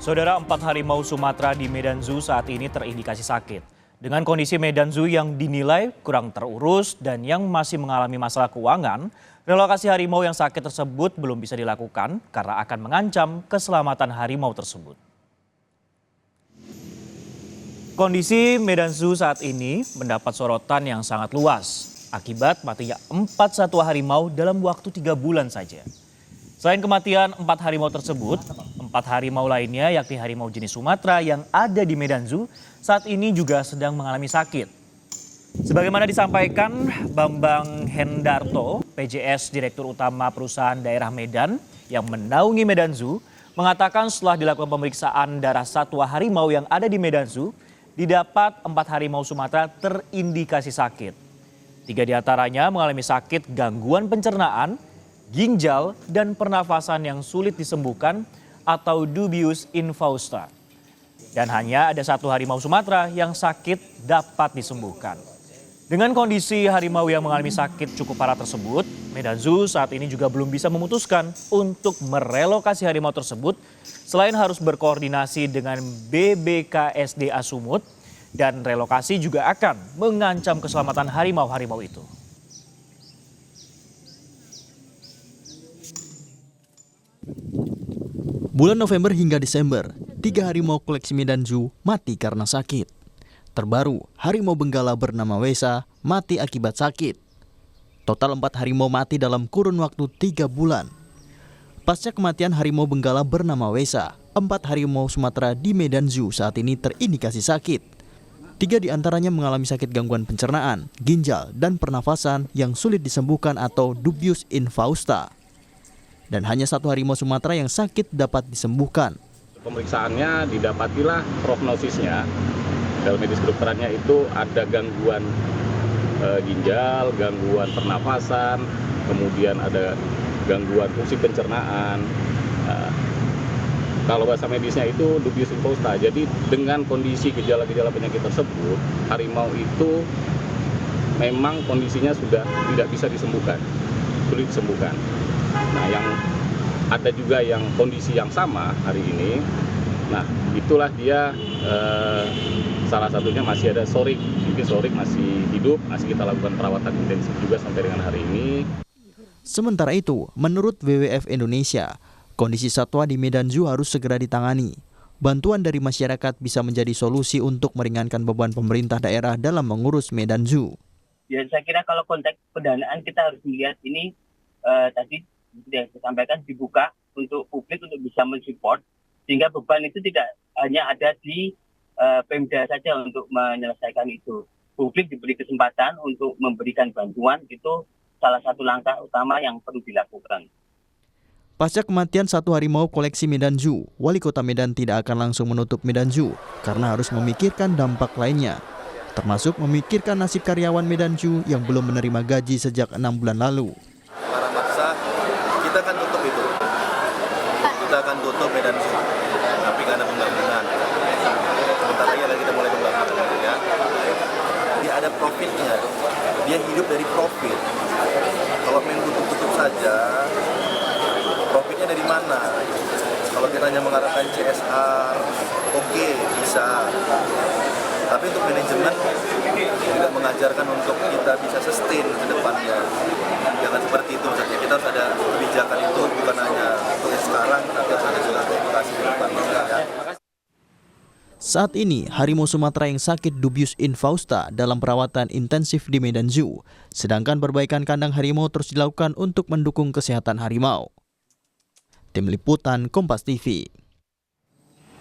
Saudara, 4 harimau Sumatera di Medan Zoo saat ini terindikasi sakit. Dengan kondisi Medan Zoo yang dinilai kurang terurus dan yang masih mengalami masalah keuangan, relokasi harimau yang sakit tersebut belum bisa dilakukan karena akan mengancam keselamatan harimau tersebut. Kondisi Medan Zoo saat ini mendapat sorotan yang sangat luas akibat matinya 4 satwa harimau dalam waktu 3 bulan saja. Selain kematian 4 harimau tersebut, 4 harimau lainnya yakni harimau jenis Sumatera yang ada di Medan Zoo saat ini juga sedang mengalami sakit. Sebagaimana disampaikan Bambang Hendarto, PJS Direktur Utama Perusahaan Daerah Medan yang menaungi Medan Zoo, mengatakan setelah dilakukan pemeriksaan darah satwa harimau yang ada di Medan Zoo, didapat 4 harimau Sumatera terindikasi sakit. 3 diantaranya mengalami sakit gangguan pencernaan, ginjal, dan pernafasan yang sulit disembuhkan atau dubius infausta. Dan hanya ada 1 harimau Sumatera yang sakit dapat disembuhkan. Dengan kondisi harimau yang mengalami sakit cukup parah tersebut, Medan Zoo saat ini juga belum bisa memutuskan untuk merelokasi harimau tersebut selain harus berkoordinasi dengan BBKSDA Sumut, dan relokasi juga akan mengancam keselamatan harimau-harimau itu. Bulan November hingga Desember, 3 harimau koleksi Medan Zoo mati karena sakit. Terbaru, harimau benggala bernama Wesa mati akibat sakit. Total 4 harimau mati dalam kurun waktu 3 bulan. Pasca kematian harimau benggala bernama Wesa, 4 harimau Sumatera di Medan Zoo saat ini terindikasi sakit. 3 diantaranya mengalami sakit gangguan pencernaan, ginjal, dan pernafasan yang sulit disembuhkan atau dubius infausta. Dan hanya 1 harimau Sumatera yang sakit dapat disembuhkan. Pemeriksaannya didapatilah prognosisnya, dalam medis kedokterannya itu ada gangguan ginjal, gangguan pernafasan, kemudian ada gangguan fungsi pencernaan. Kalau bahasa medisnya itu dubius infausta. Jadi dengan kondisi gejala-gejala penyakit tersebut, harimau itu memang kondisinya sudah tidak bisa disembuhkan, sulit disembuhkan. Nah, yang ada juga yang kondisi yang sama hari ini. Nah, itulah dia salah satunya masih ada sorik. Mungkin sorik masih hidup, masih kita lakukan perawatan intensif juga sampai dengan hari ini. Sementara itu, menurut WWF Indonesia, kondisi satwa di Medan Zoo harus segera ditangani. Bantuan dari masyarakat bisa menjadi solusi untuk meringankan beban pemerintah daerah dalam mengurus Medan Zoo. Ya, saya kira kalau konteks pendanaan kita harus melihat ini tadi yang saya sampaikan dibuka untuk publik untuk bisa mensupport sehingga beban itu tidak hanya ada di Pemda saja untuk menyelesaikan itu. Publik diberi kesempatan untuk memberikan bantuan, itu salah satu langkah utama yang perlu dilakukan. Pasca kematian 1 harimau koleksi Medan Zoo, Wali Kota Medan tidak akan langsung menutup Medan Zoo karena harus memikirkan dampak lainnya, termasuk memikirkan nasib karyawan Medan Zoo yang belum menerima gaji sejak 6 bulan lalu. Para maksa, kita akan tutup itu. Kita akan tutup Medan Zoo, tapi karena pembangunan. Sebentar lagi kita mulai pembangunan ya. Dia ada profitnya, dia hidup dari profit. Kalau main tutup-tutup saja, profitnya dari mana? Kalau kita hanya mengharapkan CSR, oke, bisa. Tapi untuk manajemen tidak mengajarkan untuk kita bisa sustain ke depannya. Jangan seperti itu saja. Kita harus ada kebijakan itu bukan hanya untuk yang sekarang, tapi harus ada juga edukasi ke depan. Ya. Saat ini, harimau Sumatera yang sakit dubius infausta dalam perawatan intensif di Medan Zoo. Sedangkan perbaikan kandang harimau terus dilakukan untuk mendukung kesehatan harimau. Tim Liputan Kompas TV.